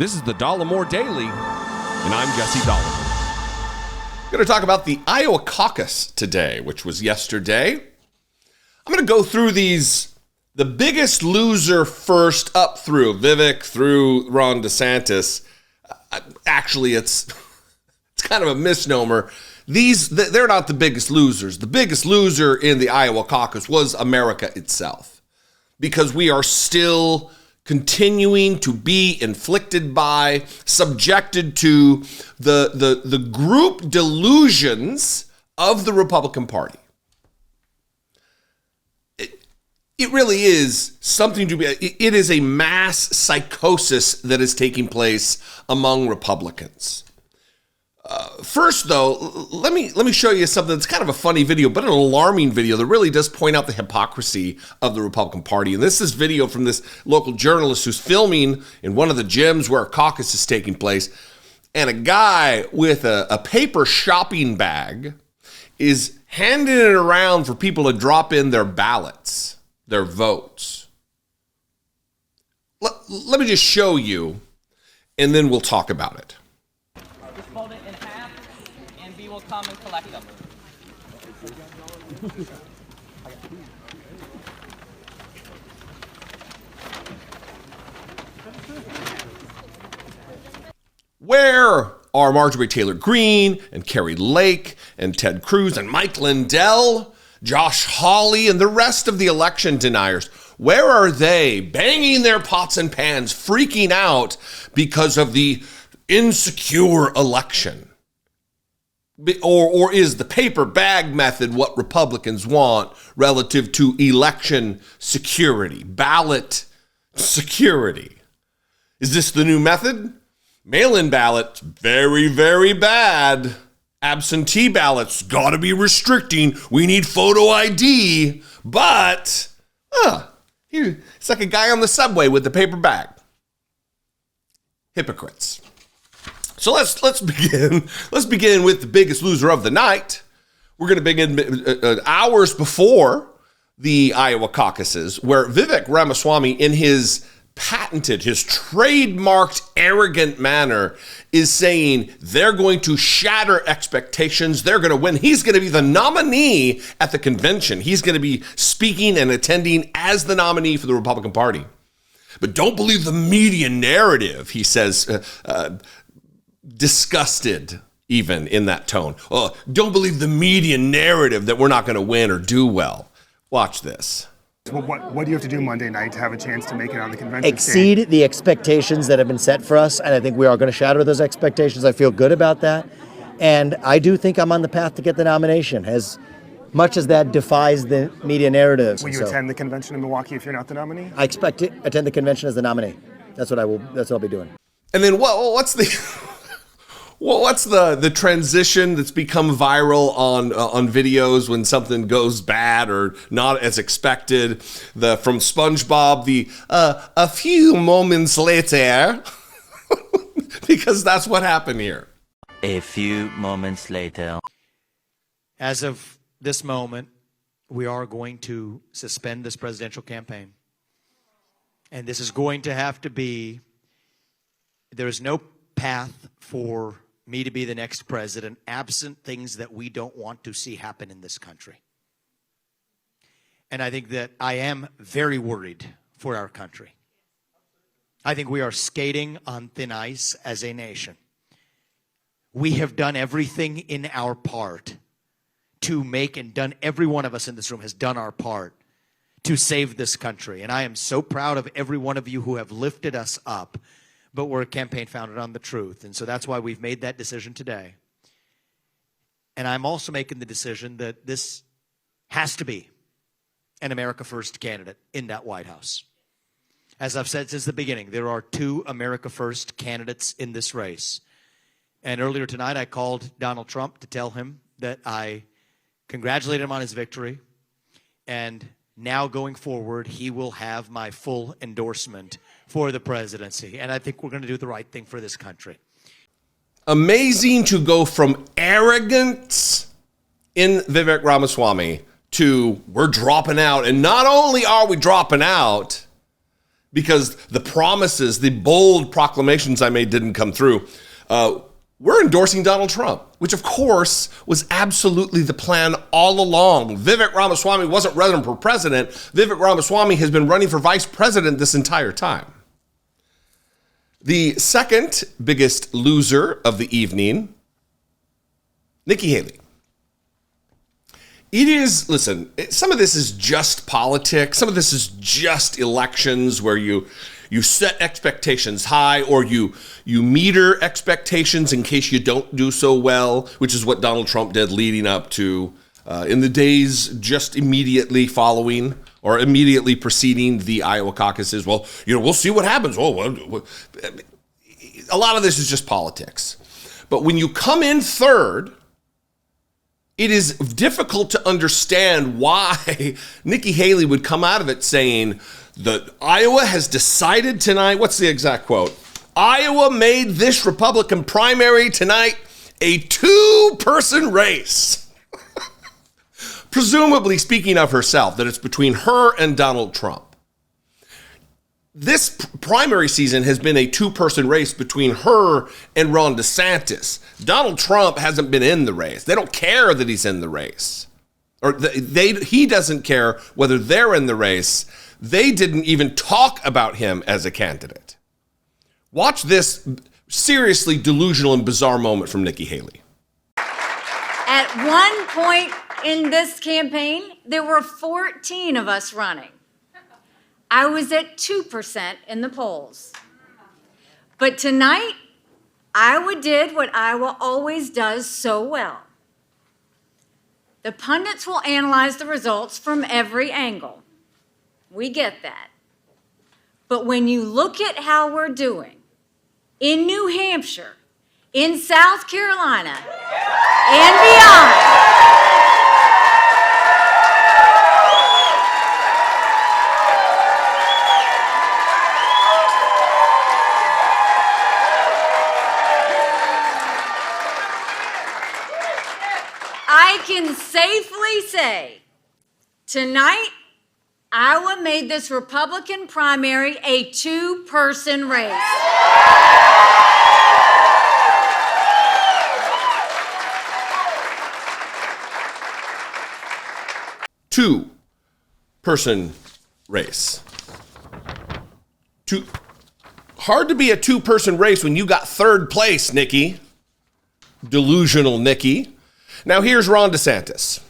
This is the Dollemore Daily, and I'm Jesse Dollemore. Going to talk about the Iowa Caucus today, which was yesterday. I'm going to go through the biggest loser first, up through Vivek, through Ron DeSantis. Actually, it's kind of a misnomer. They're not the biggest losers. The biggest loser in the Iowa caucus was America itself, because we are still continuing to be inflicted by, subjected to the group delusions of the Republican Party. It really is something to be, it is a mass psychosis that is taking place among Republicans. First, though, let me show you something that's kind of a funny video, but an alarming video that really does point out the hypocrisy of the Republican Party. And this is video from this local journalist who's filming in one of the gyms where a caucus is taking place. And a guy with a paper shopping bag is handing it around for people to drop in their ballots, their votes. Let me just show you, and then we'll talk about it. Just fold it in half, and we will come and collect them. Where are Marjorie Taylor Greene and Carrie Lake and Ted Cruz and Mike Lindell, Josh Hawley, and the rest of the election deniers? Where are they, banging their pots and pans, freaking out because of the insecure election? Or is the paper bag method what Republicans want relative to election security, ballot security? Is this the new method? Mail-in ballots, very, very bad. Absentee ballots, gotta be restricting. We need photo ID. But, it's like a guy on the subway with the paper bag. Hypocrites. So let's begin. Let's begin with the biggest loser of the night. We're going to begin hours before the Iowa caucuses, where Vivek Ramaswamy, in his patented, his trademarked arrogant manner, is saying they're going to shatter expectations. They're going to win. He's going to be the nominee at the convention. He's going to be speaking and attending as the nominee for the Republican Party. But don't believe the media narrative, he says, disgusted even in that tone. Oh, don't believe the media narrative that we're not going to win or do well. Watch this. Well, what do you have to do Monday night to have a chance to make it on the convention Exceed stage? the expectations that have been set for us, and I think we are going to shatter those expectations. I feel good about that, and I do think I'm on the path to get the nomination, as much as that defies the media narratives. Will you attend the convention in Milwaukee if you're not the nominee? I expect to attend the convention as the nominee. That's what I'll be doing. And then what's the transition that's become viral on videos when something goes bad or not as expected? From SpongeBob, a few moments later, because that's what happened here. A few moments later. As of this moment, we are going to suspend this presidential campaign. And this is going to have to be, there is no path for me to be the next president absent things that we don't want to see happen in this country. And I think that I am very worried for our country. I think we are skating on thin ice as a nation. We have done everything in our part to make, and done, every one of us in this room has done our part to save this country. And I am so proud of every one of you who have lifted us up. But we're a campaign founded on the truth. And so that's why we've made that decision today. And I'm also making the decision that this has to be an America First candidate in that White House. As I've said since the beginning, there are two America First candidates in this race. And earlier tonight, I called Donald Trump to tell him that I congratulated him on his victory. And now going forward, he will have my full endorsement for the presidency. And I think we're going to do the right thing for this country. Amazing to go from arrogance in Vivek Ramaswamy to we're dropping out. And not only are we dropping out, because the promises, the bold proclamations I made didn't come through. We're endorsing Donald Trump, which of course was absolutely the plan all along. Vivek Ramaswamy wasn't running for president. Vivek Ramaswamy has been running for vice president this entire time. The second biggest loser of the evening, Nikki Haley. It is, listen, some of this is just politics. Some of this is just elections where you set expectations high, or you meter expectations in case you don't do so well, which is what Donald Trump did leading up to in the days just immediately following or immediately preceding the Iowa caucuses. Well, we'll see what happens. A lot of this is just politics. But when you come in third, it is difficult to understand why Nikki Haley would come out of it saying that Iowa has decided tonight. What's the exact quote? Iowa made this Republican primary tonight a two-person race. Presumably speaking of herself, that it's between her and Donald Trump. This primary season has been a two-person race between her and Ron DeSantis. Donald Trump hasn't been in the race. They don't care that he's in the race. He doesn't care whether they're in the race. They didn't even talk about him as a candidate. Watch this seriously delusional and bizarre moment from Nikki Haley. At one point in this campaign, there were 14 of us running. I was at 2% in the polls. But tonight, Iowa did what Iowa always does so well. The pundits will analyze the results from every angle. We get that. But when you look at how we're doing in New Hampshire, in South Carolina, and beyond, I can safely say, tonight, Iowa made this Republican primary a two-person race. Two-person race. Hard to be a two-person race when you got third place, Nikki. Delusional Nikki. Now here's Ron DeSantis.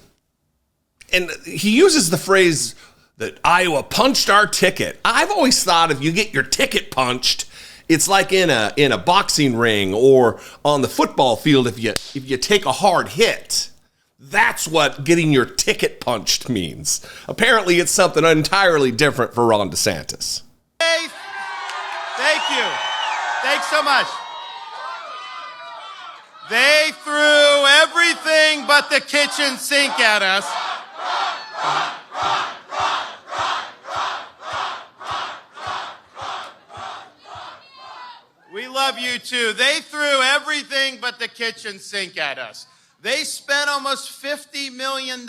And he uses the phrase that Iowa punched our ticket. I've always thought if you get your ticket punched, it's like in a boxing ring or on the football field if you take a hard hit. That's what getting your ticket punched means. Apparently it's something entirely different for Ron DeSantis. Hey, thank you. Thanks so much. They threw everything but the kitchen sink at us. We love you too. They threw everything but the kitchen sink at us. They spent almost $50 million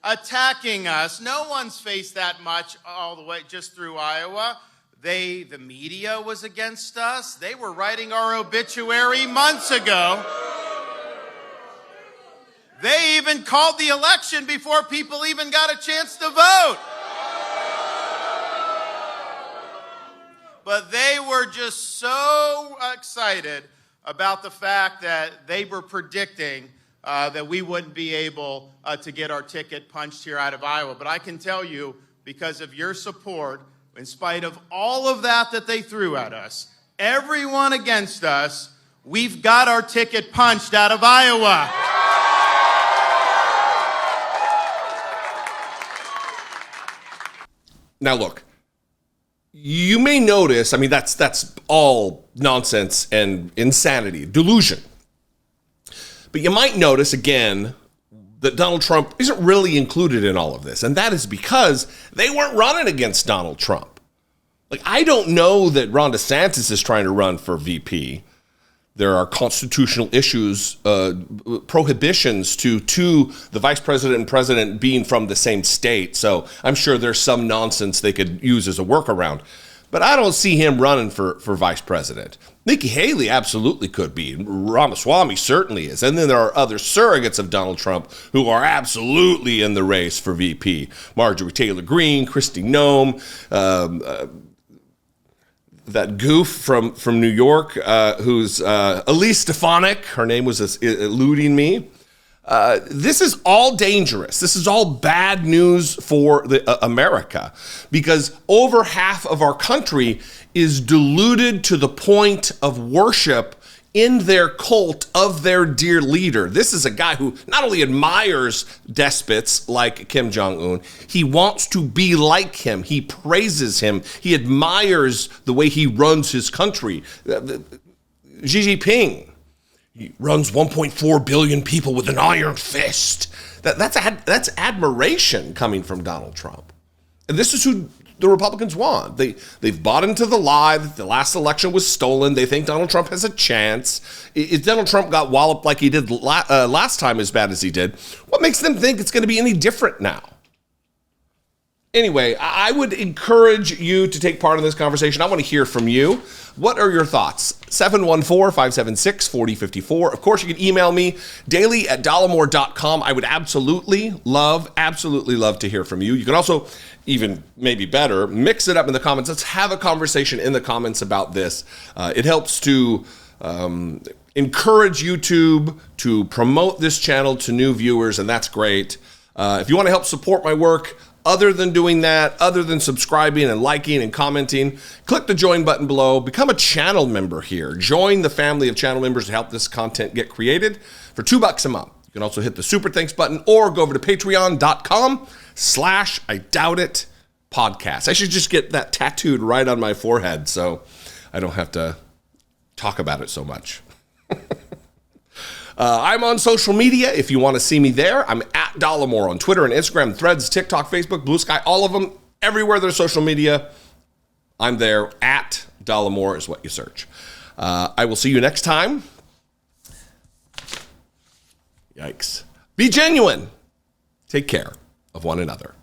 attacking us. No one's faced that much all the way just through Iowa. The media was against us. They were writing our obituary months ago. They even called the election before people even got a chance to vote. But they were just so excited about the fact that they were predicting that we wouldn't be able to get our ticket punched here out of Iowa. But I can tell you, because of your support, in spite of all of that they threw at us, everyone against us, we've got our ticket punched out of Iowa. Now look, you may notice, I mean, that's all nonsense and insanity, delusion. But you might notice, again, that Donald Trump isn't really included in all of this. And that is because they weren't running against Donald Trump. Like, I don't know that Ron DeSantis is trying to run for VP. there are constitutional issues, prohibitions to the vice president and president being from the same state. So I'm sure there's some nonsense they could use as a workaround. But I don't see him running for vice president. Nikki Haley absolutely could be. Ramaswamy certainly is. And then there are other surrogates of Donald Trump who are absolutely in the race for VP. Marjorie Taylor Greene, Kristi Noem, that goof from New York, who's Elise Stefanik. Her name was eluding me. This is all dangerous. This is all bad news for America, because over half of our country is deluded to the point of worship in their cult of their dear leader. This is a guy who not only admires despots like Kim Jong-un, he wants to be like him. He praises him. He admires the way he runs his country. Xi Jinping, he runs 1.4 billion people with an iron fist. That's admiration coming from Donald Trump. And this is who the Republicans want. They've bought into the lie that the last election was stolen. They think Donald Trump has a chance. If Donald Trump got walloped like he did last time as bad as he did, what makes them think it's going to be any different now? Anyway, I would encourage you to take part in this conversation. I want to hear from you. What are your thoughts? 714-576-4054. Of course, you can email me, daily@dollemore.com. I would absolutely love to hear from you. You can also, even maybe better, mix it up in the comments. Let's have a conversation in the comments about this. It helps to encourage YouTube to promote this channel to new viewers, and that's great. If you want to help support my work, other than doing that, other than subscribing and liking and commenting, click the join button below. Become a channel member here. Join the family of channel members to help this content get created for $2 a month. You can also hit the super thanks button or go over to patreon.com/IDoubtIt podcast. I should just get that tattooed right on my forehead so I don't have to talk about it so much. I'm on social media. If you want to see me there, I'm at Dollemore on Twitter and Instagram, Threads, TikTok, Facebook, Blue Sky, all of them. Everywhere there's social media, I'm there. At Dollemore is what you search. I will see you next time. Yikes. Be genuine. Take care of one another.